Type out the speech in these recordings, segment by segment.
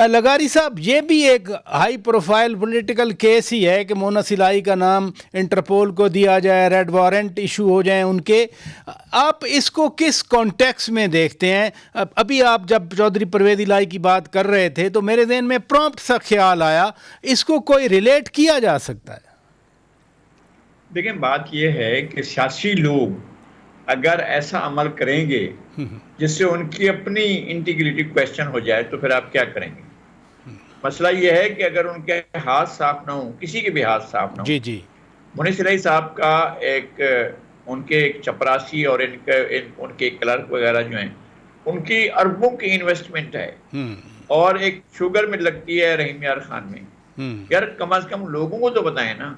लगारी साहब, ये भी एक हाई प्रोफाइल पॉलिटिकल केस ही है कि मोना सिलाई का नाम इंटरपोल को दिया जाए, रेड वारंट इशू हो जाए उनके। आप इसको किस कॉन्टेक्स्ट में देखते हैं? अभी आप जब चौधरी परवेज इलाही की बात कर रहे थे तो मेरे ज़हन में प्रॉम्प्ट सा ख्याल आया, इसको कोई रिलेट किया जा सकता है? देखिए, बात यह है कि सियासी लोग अगर ऐसा अमल करेंगे जिससे उनकी अपनी इंटीग्रिटी क्वेश्चन हो जाए तो फिर आप क्या करेंगे? मसला यह है कि अगर उनके हाथ साफ ना हो, किसी के भी हाथ साफ ना हो। जी जी। मुनीस इलाही साहब का उनके एक चपरासी और उनके क्लर्क वगैरह जो हैं, उनकी अरबों की इन्वेस्टमेंट है और एक शुगर मिल लगती है रहीम यार खान में। यार कम से कम लोगों को तो बताएं ना,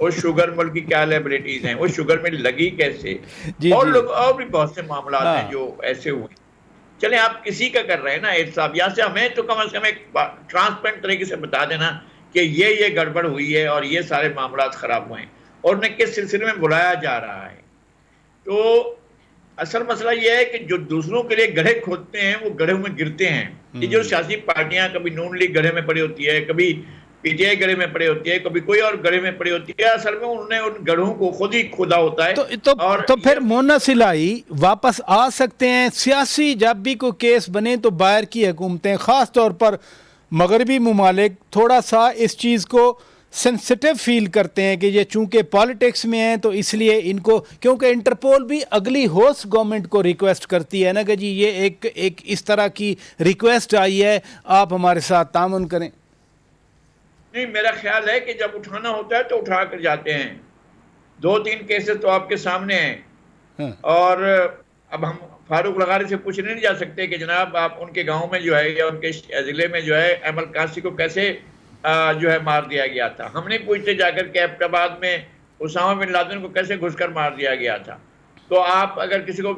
उस शुगर मिल की क्या लायबिलिटीज हैं, उस शुगर मिल लगी कैसे, जी और जी। लोग और भी बहुत से मामला हैं हाँ। जो ऐसे हुए। चले आप किसी का कर रहे हैं ना एड साहब, यहाँ से हमें तो कम से कम एक ट्रांसपेरेंट तरीके से बता देना कि ये गड़बड़ हुई है और ये सारे मामला खराब हुए हैं और उन्हें किस सिलसिले में बुलाया जा रहा है। तो असल मसला ये है कि जो दूसरों के लिए गड्ढे खोदते हैं वो गड्ढे में गिरते हैं। ये जो सियासी पार्टियां, कभी नून लीग गड्ढे में पड़ी होती है, कभी पीटीआई गड्ढे में पड़ी होती है, कभी कोई और गड्ढे में पड़ी होती है, असल में उन्होंने उन गड्ढों को खुद ही खोदा होता है। और तो फिर मोना सिलाई वापस आ सकते हैं? सियासी जब भी कोई केस बने तो बाहर की हुकूमतें, ख़ास तौर पर मगरबी ममालिक, थोड़ा सा इस चीज़ को सेंसिटिव फील करते हैं कि ये चूंकि पॉलिटिक्स में है तो इसलिए इनको, क्योंकि इंटरपोल भी अगली होस्ट गवर्नमेंट को रिक्वेस्ट करती है ना कि जी ये एक इस तरह की रिक्वेस्ट आई है, आप हमारे साथ तामुन करें। नहीं, मेरा ख्याल है कि जब उठाना होता है तो उठा कर जाते हैं। 2-3 केसेस तो आपके सामने हैं। हाँ। और अब हम फारूक लगारी से पूछने नहीं जा सकते कि जनाब आप उनके गांव में जो है या उनके जिले में जो है अहमद कासी को कैसे जो है मार दिया गया था। हम नहीं पूछते जाकर के एबटाबाद में उसामा बिन लादेन को कैसे घुसकर मार दिया गया था। तो आप अगर किसी को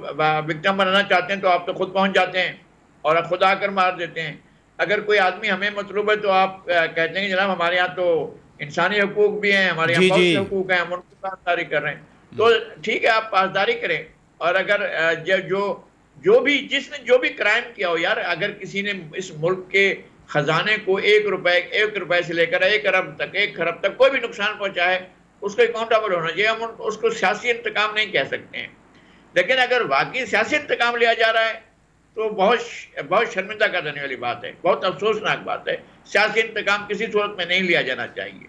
विक्टिम बनाना चाहते हैं तो आप तो खुद पहुंच जाते हैं और खुद आकर मार देते हैं। अगर कोई आदमी हमें मतलूब है तो आप कहते हैं कि जनाब हमारे यहाँ तो इंसानी हकूक भी हैं, हमारे यहाँ बहुत से हकूक हैं, हम उनको पासदारी कर रहे हैं। तो ठीक है, आप पासदारी करें। और अगर जिसने जो भी क्राइम किया हो, यार अगर किसी ने इस मुल्क के खजाने को 1 रुपए से लेकर 1 खरब तक कोई भी नुकसान पहुंचा है, उसको अकाउंटेबल होना चाहिए। हम उसको सियासी इंतकाम नहीं कह सकते हैं। लेकिन अगर वाकई सियासी इंतकाम लिया जा रहा है तो बहुत शर्मिंदा कर देने वाली बात है, बहुत अफसोसनाक बात है। सियासी इंतकाम किसी सूरत में नहीं लिया जाना चाहिए।